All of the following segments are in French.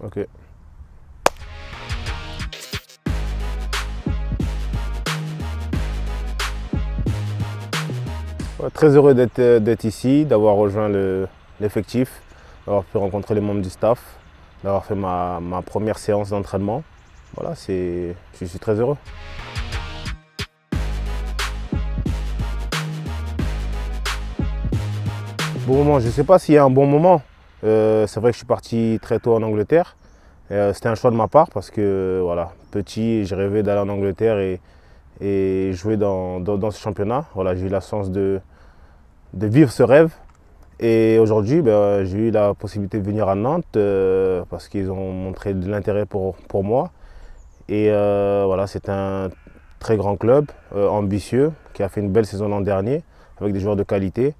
Ok. Ouais, très heureux d'être ici, d'avoir rejoint l'effectif, d'avoir pu rencontrer les membres du staff, d'avoir fait ma première séance d'entraînement. Voilà, je suis très heureux. Bon moment, je ne sais pas s'il y a un bon moment. C'est vrai que je suis parti très tôt en Angleterre. C'était un choix de ma part parce que voilà, petit, j'ai rêvé d'aller en Angleterre et jouer dans ce championnat. Voilà, j'ai eu la chance de vivre ce rêve. Et aujourd'hui, ben, j'ai eu la possibilité de venir à Nantes parce qu'ils ont montré de l'intérêt pour moi. Et voilà, c'est un très grand club, ambitieux, qui a fait une belle saison l'an dernier avec des joueurs de qualité.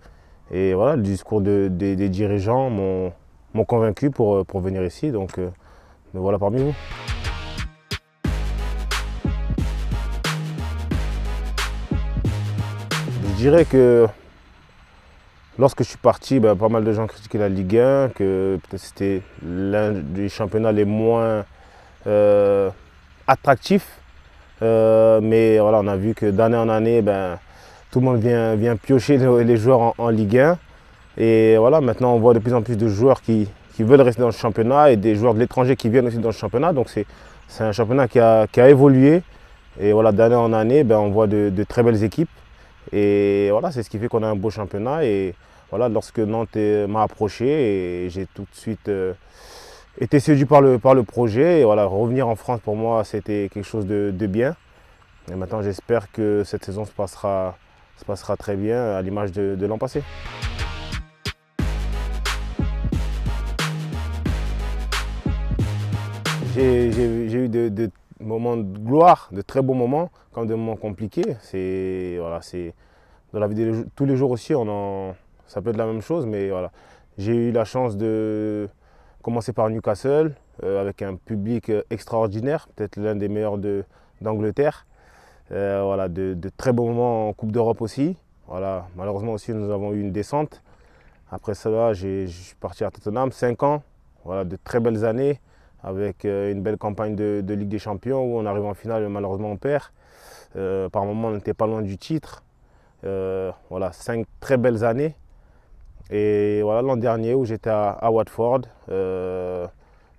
Et voilà, le discours des dirigeants m'ont convaincu pour venir ici. Donc, me voilà parmi vous. Je dirais que lorsque je suis parti, ben, pas mal de gens critiquaient la Ligue 1, que peut-être c'était l'un des championnats les moins attractifs. Mais voilà, on a vu que d'année en année, ben, tout le monde vient piocher les joueurs en Ligue 1. Et voilà, maintenant on voit de plus en plus de joueurs qui veulent rester dans ce championnat et des joueurs de l'étranger qui viennent aussi dans ce championnat. Donc c'est un championnat qui a évolué. Et voilà, d'année en année, ben, on voit de très belles équipes. Et voilà, c'est ce qui fait qu'on a un beau championnat. Et voilà, lorsque Nantes m'a approché, et j'ai tout de suite été séduit par le projet. Et voilà, revenir en France pour moi, c'était quelque chose de bien. Et maintenant, j'espère que cette saison se passera très bien à l'image de l'an passé. J'ai eu de moments de gloire, de très beaux moments, comme des moments compliqués. Voilà, dans la vie de tous les jours aussi, ça peut être la même chose, mais voilà. J'ai eu la chance de commencer par Newcastle, avec un public extraordinaire, peut-être l'un des meilleurs d'Angleterre. Voilà, de très beaux moments en Coupe d'Europe aussi. Voilà, malheureusement aussi, nous avons eu une descente. Après cela, je suis parti à Tottenham, 5 ans. Voilà, de très belles années avec une belle campagne de Ligue des Champions où on arrive en finale et malheureusement on perd. Par moments, on n'était pas loin du titre. Voilà, 5 très belles années. Et voilà, l'an dernier où j'étais à Watford, je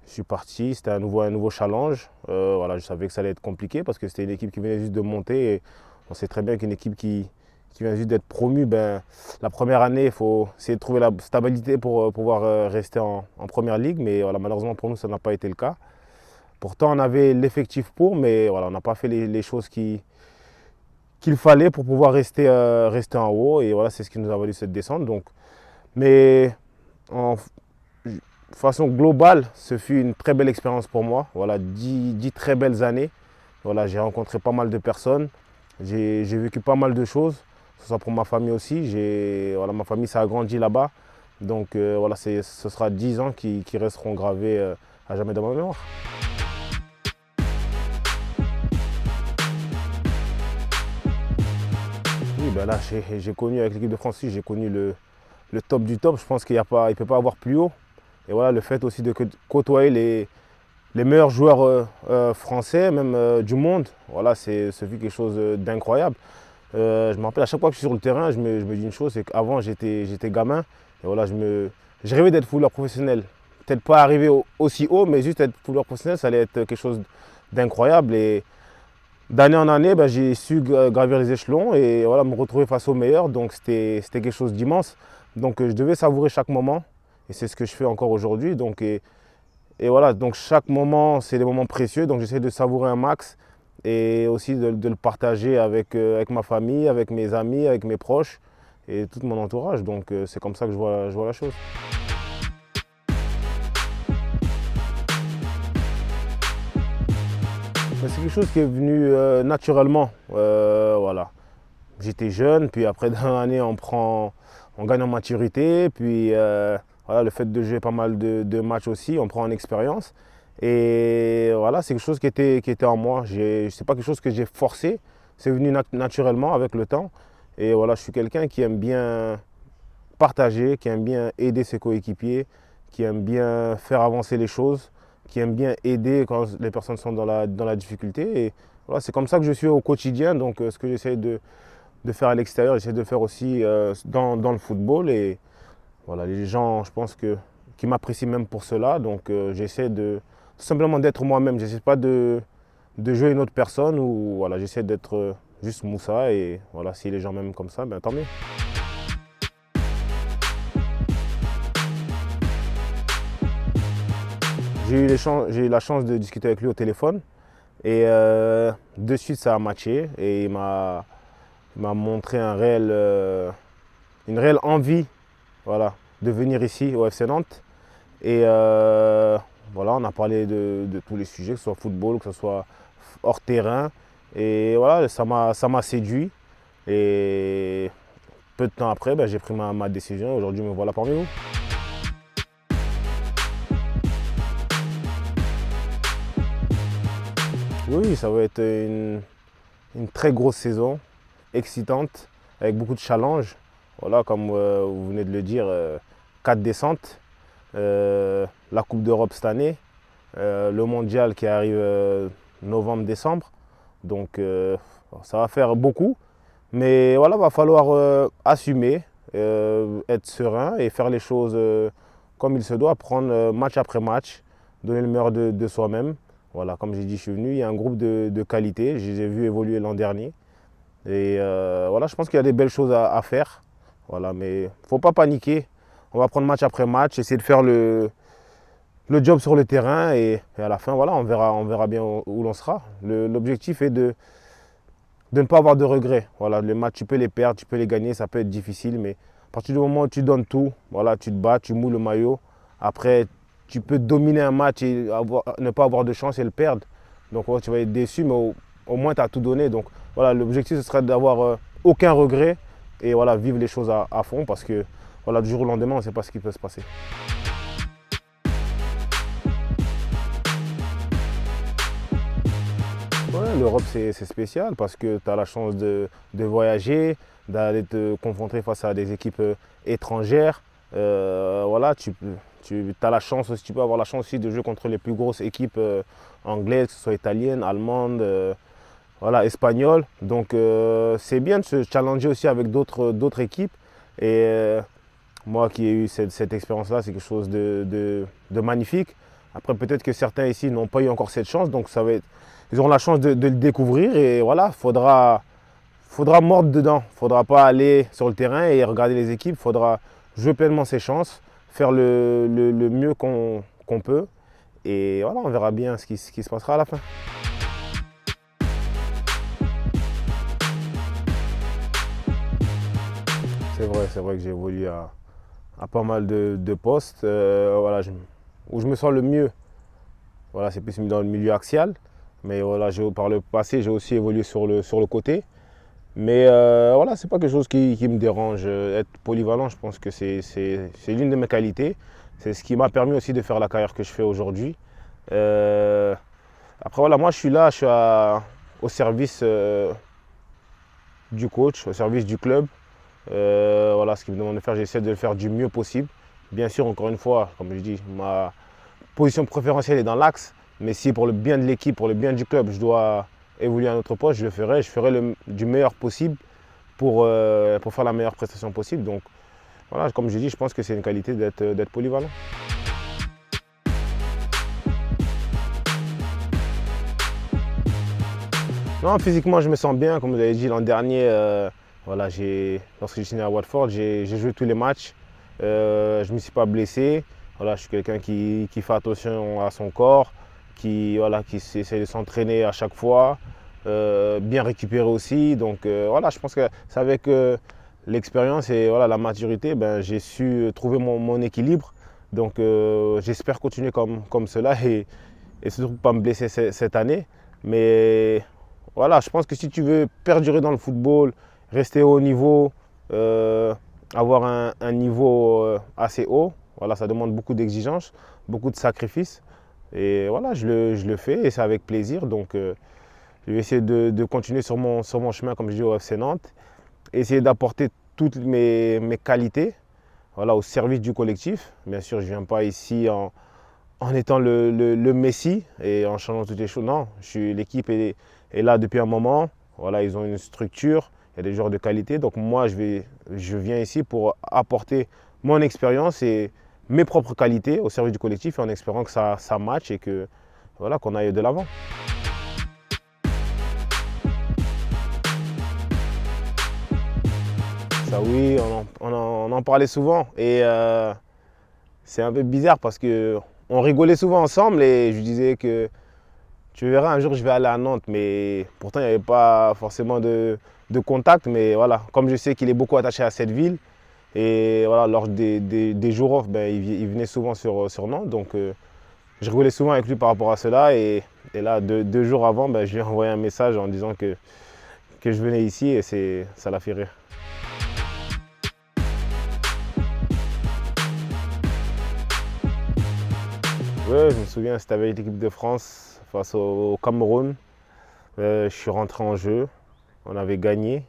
suis parti, c'était un nouveau challenge. Voilà, je savais que ça allait être compliqué parce que c'était une équipe qui venait juste de monter. Et on sait très bien qu'une équipe qui vient juste d'être promue, ben, la première année, il faut essayer de trouver la stabilité pour pouvoir rester en première ligue. Mais voilà, malheureusement pour nous, ça n'a pas été le cas. Pourtant, on avait l'effectif pour, mais voilà, on n'a pas fait les choses qu'il fallait pour pouvoir rester en haut. Et voilà, c'est ce qui nous a valu cette descente. Donc, mais en façon globale, ce fut une très belle expérience pour moi. Voilà, 10 très belles années. Voilà, j'ai rencontré pas mal de personnes. J'ai vécu pas mal de choses, que ce soit pour ma famille aussi. Voilà, ma famille s'est agrandie là-bas. Donc voilà, ce sera 10 ans qui resteront gravés à jamais dans ma mémoire. Oui, ben là, j'ai connu avec l'équipe de France, j'ai connu le top du top. Je pense qu'il ne peut pas avoir plus haut. Et voilà, le fait aussi de côtoyer les meilleurs joueurs français, même du monde, voilà, ce fut quelque chose d'incroyable. Je me rappelle à chaque fois que je suis sur le terrain, je me dis une chose, c'est qu'avant j'étais gamin. Et voilà, je rêvais d'être footballeur professionnel. Peut-être pas arriver aussi haut, mais juste être footballeur professionnel, ça allait être quelque chose d'incroyable. Et d'année en année, ben, j'ai su gravir les échelons et voilà, me retrouver face aux meilleurs. Donc c'était quelque chose d'immense. Donc je devais savourer chaque moment. Et c'est ce que je fais encore aujourd'hui. Et voilà, donc chaque moment, c'est des moments précieux. Donc j'essaie de savourer un max et aussi de le partager avec ma famille, avec mes amis, avec mes proches et tout mon entourage. Donc c'est comme ça que je vois la chose. C'est quelque chose qui est venu naturellement. Voilà. J'étais jeune, puis après dans l'année, on gagne en maturité, puis voilà, le fait de jouer pas mal de matchs aussi, on prend en expérience. Et voilà, c'est quelque chose qui était en moi. C'est pas quelque chose que j'ai forcé, c'est venu naturellement avec le temps. Et voilà, je suis quelqu'un qui aime bien partager, qui aime bien aider ses coéquipiers, qui aime bien faire avancer les choses, qui aime bien aider quand les personnes sont dans la difficulté. Et voilà, c'est comme ça que je suis au quotidien. Donc ce que j'essaie de faire à l'extérieur, j'essaie de le faire aussi dans le football. Et voilà, les gens, je pense qui m'apprécient même pour cela. Donc j'essaie tout simplement d'être moi-même. J'essaie pas de jouer une autre personne ou voilà, j'essaie d'être juste Moussa. Et voilà, si les gens m'aiment comme ça, ben, tant mieux. J'ai eu la chance de discuter avec lui au téléphone et de suite ça a matché et il m'a montré une réelle envie, voilà, de venir ici au FC Nantes. Et voilà, on a parlé de tous les sujets, que ce soit football, que ce soit hors terrain. Et voilà, ça m'a séduit. Et peu de temps après, ben, j'ai pris ma décision. Aujourd'hui, me voilà parmi vous. Oui, ça va être une très grosse saison, excitante, avec beaucoup de challenges. Voilà, comme vous venez de le dire, 4 descentes, la Coupe d'Europe cette année, le mondial qui arrive novembre-décembre. Donc ça va faire beaucoup. Mais voilà, il va falloir assumer, être serein et faire les choses comme il se doit, prendre match après match, donner le meilleur de soi-même. Voilà, comme j'ai dit, je suis venu, il y a un groupe de qualité, je les ai vus évoluer l'an dernier. Et voilà, je pense qu'il y a des belles choses à faire. Voilà, mais il ne faut pas paniquer. On va prendre match après match, essayer de faire le job sur le terrain et à la fin, voilà, on verra bien où l'on sera. L'objectif est de ne pas avoir de regrets. Voilà, les matchs, tu peux les perdre, tu peux les gagner, ça peut être difficile, mais à partir du moment où tu donnes tout, voilà, tu te bats, tu moules le maillot. Après, tu peux dominer un match et ne pas avoir de chance et le perdre. Donc ouais, tu vas être déçu, mais au moins tu as tout donné. Donc voilà, l'objectif ce serait d'avoir aucun regret et voilà, vivre les choses à fond parce que voilà, du jour au lendemain, on ne sait pas ce qui peut se passer. Ouais, l'Europe c'est spécial parce que tu as la chance de voyager, d'aller te confronter face à des équipes étrangères. Voilà, tu as la chance aussi, tu peux avoir la chance aussi de jouer contre les plus grosses équipes anglaises, que ce soit italiennes, allemandes, voilà, espagnoles. Donc c'est bien de se challenger aussi avec d'autres équipes. Et moi qui ai eu cette expérience-là, c'est quelque chose de magnifique. Après, peut-être que certains ici n'ont pas eu encore cette chance, donc ils auront la chance de le découvrir et voilà, faudra mordre dedans. Il ne faudra pas aller sur le terrain et regarder les équipes, il faudra jouer pleinement ses chances, faire le mieux qu'on peut et voilà, on verra bien ce qui se passera à la fin. C'est vrai que j'ai évolué à pas mal de postes voilà, où je me sens le mieux. Voilà, c'est plus dans le milieu axial. Mais voilà, par le passé, j'ai aussi évolué sur le côté. Mais voilà, c'est pas quelque chose qui me dérange. Être polyvalent, je pense que c'est l'une de mes qualités. C'est ce qui m'a permis aussi de faire la carrière que je fais aujourd'hui. Après, voilà, moi, je suis là, au service du coach, au service du club. Voilà, ce qu'il me demande de faire, j'essaie de le faire du mieux possible. Bien sûr, encore une fois, comme je dis, ma position préférentielle est dans l'axe. Mais si pour le bien de l'équipe, pour le bien du club, je dois évoluer à un autre poste, je le ferai. Je ferai du meilleur possible pour faire la meilleure prestation possible. Donc voilà, comme je dis, je pense que c'est une qualité d'être polyvalent. Non, physiquement, je me sens bien. Comme vous avez dit l'an dernier, voilà, lorsque j'ai signé à Watford, j'ai joué tous les matchs. Je ne me suis pas blessé. Voilà, je suis quelqu'un qui fait attention à son corps, voilà, qui essaie de s'entraîner à chaque fois, bien récupérer aussi. Donc voilà, je pense que c'est avec l'expérience et voilà, la maturité, ben, j'ai su trouver mon équilibre. Donc j'espère continuer comme cela et surtout pas me blesser cette année. Mais voilà, je pense que si tu veux perdurer dans le football, rester au haut niveau, avoir un niveau assez haut, voilà, ça demande beaucoup d'exigences, beaucoup de sacrifices. Et voilà, je le fais et c'est avec plaisir. Donc je vais essayer de continuer sur mon chemin, comme je dis, au FC Nantes. Essayer d'apporter toutes mes qualités voilà, au service du collectif. Bien sûr, je ne viens pas ici en étant le Messi et en changeant toutes les choses. Non, l'équipe est là depuis un moment. Voilà, ils ont une structure, il y a des joueurs de qualité. Donc moi, je viens ici pour apporter mon expérience et mes propres qualités au service du collectif en espérant que ça matche et que voilà, qu'on aille de l'avant. Ça oui, on en parlait souvent et c'est un peu bizarre parce qu'on rigolait souvent ensemble et je disais que tu verras, un jour je vais aller à Nantes, mais pourtant il n'y avait pas forcément de contact. Mais voilà, comme je sais qu'il est beaucoup attaché à cette ville, et voilà, lors des jours off, ben, il venait souvent sur Nantes. Donc je rigolais souvent avec lui par rapport à cela. Et là, 2 jours avant, ben, je lui ai envoyé un message en disant que je venais ici et ça l'a fait rire. Ouais, je me souviens, c'était avec l'équipe de France face au Cameroun. Je suis rentré en jeu, on avait gagné.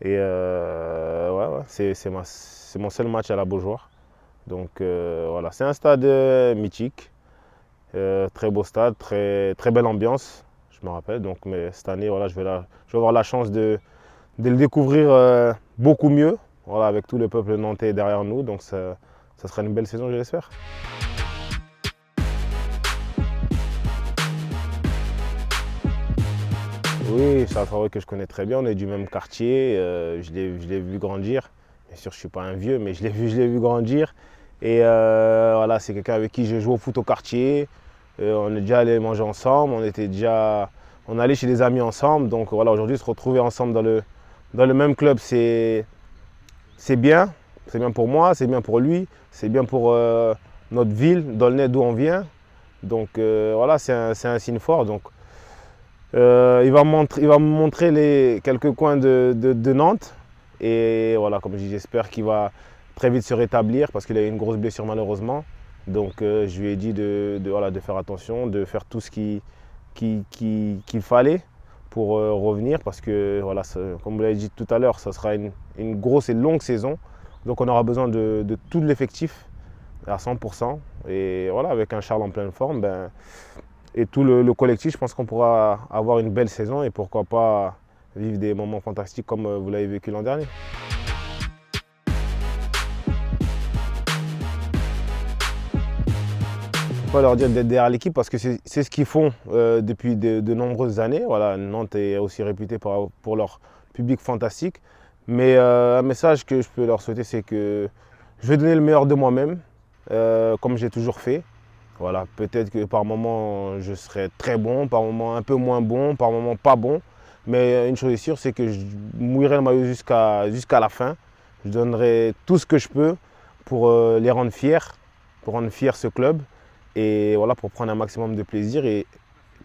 Et ouais, c'est mon seul match à la Beaujoire. Donc voilà, c'est un stade mythique, très beau stade, très belle ambiance, je me rappelle. Donc, mais cette année, voilà, je vais avoir la chance de le découvrir beaucoup mieux, voilà, avec tout le peuple nantais derrière nous. Donc ça sera une belle saison, je l'espère. Oui, c'est un travail que je connais très bien. On est du même quartier. Je l'ai vu grandir. Bien sûr, je ne suis pas un vieux, mais je l'ai vu grandir. Et voilà, c'est quelqu'un avec qui j'ai joué au foot au quartier. On est déjà allé manger ensemble. On allait chez des amis ensemble. Donc voilà, aujourd'hui, se retrouver ensemble dans le même club, c'est bien. C'est bien pour moi, c'est bien pour lui, c'est bien pour notre ville, D'aulnay, d'où on vient. Donc voilà, c'est un signe fort. Donc, il va me montrer quelques coins de Nantes. Et voilà, comme je dis, j'espère qu'il va très vite se rétablir parce qu'il a eu une grosse blessure malheureusement. Donc je lui ai dit voilà, de faire attention, de faire tout ce qu'il fallait pour revenir parce que, voilà, comme vous l'avez dit tout à l'heure, ça sera une grosse et longue saison. Donc on aura besoin de tout l'effectif à 100%. Et voilà, avec un Charles en pleine forme, ben, et tout le collectif, je pense qu'on pourra avoir une belle saison et pourquoi pas vivre des moments fantastiques comme vous l'avez vécu l'an dernier. Je ne peux pas leur dire d'être derrière l'équipe parce que c'est ce qu'ils font depuis de nombreuses années. Voilà, Nantes est aussi réputée pour leur public fantastique. Mais un message que je peux leur souhaiter, c'est que je vais donner le meilleur de moi-même, comme j'ai toujours fait. Voilà, peut-être que par moments je serai très bon, par moments un peu moins bon, par moments pas bon. Mais une chose est sûre, c'est que je mouillerai le maillot jusqu'à la fin. Je donnerai tout ce que je peux pour les rendre fiers, pour rendre fier ce club. Et voilà, pour prendre un maximum de plaisir et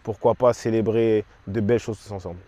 pourquoi pas célébrer de belles choses tous ensemble.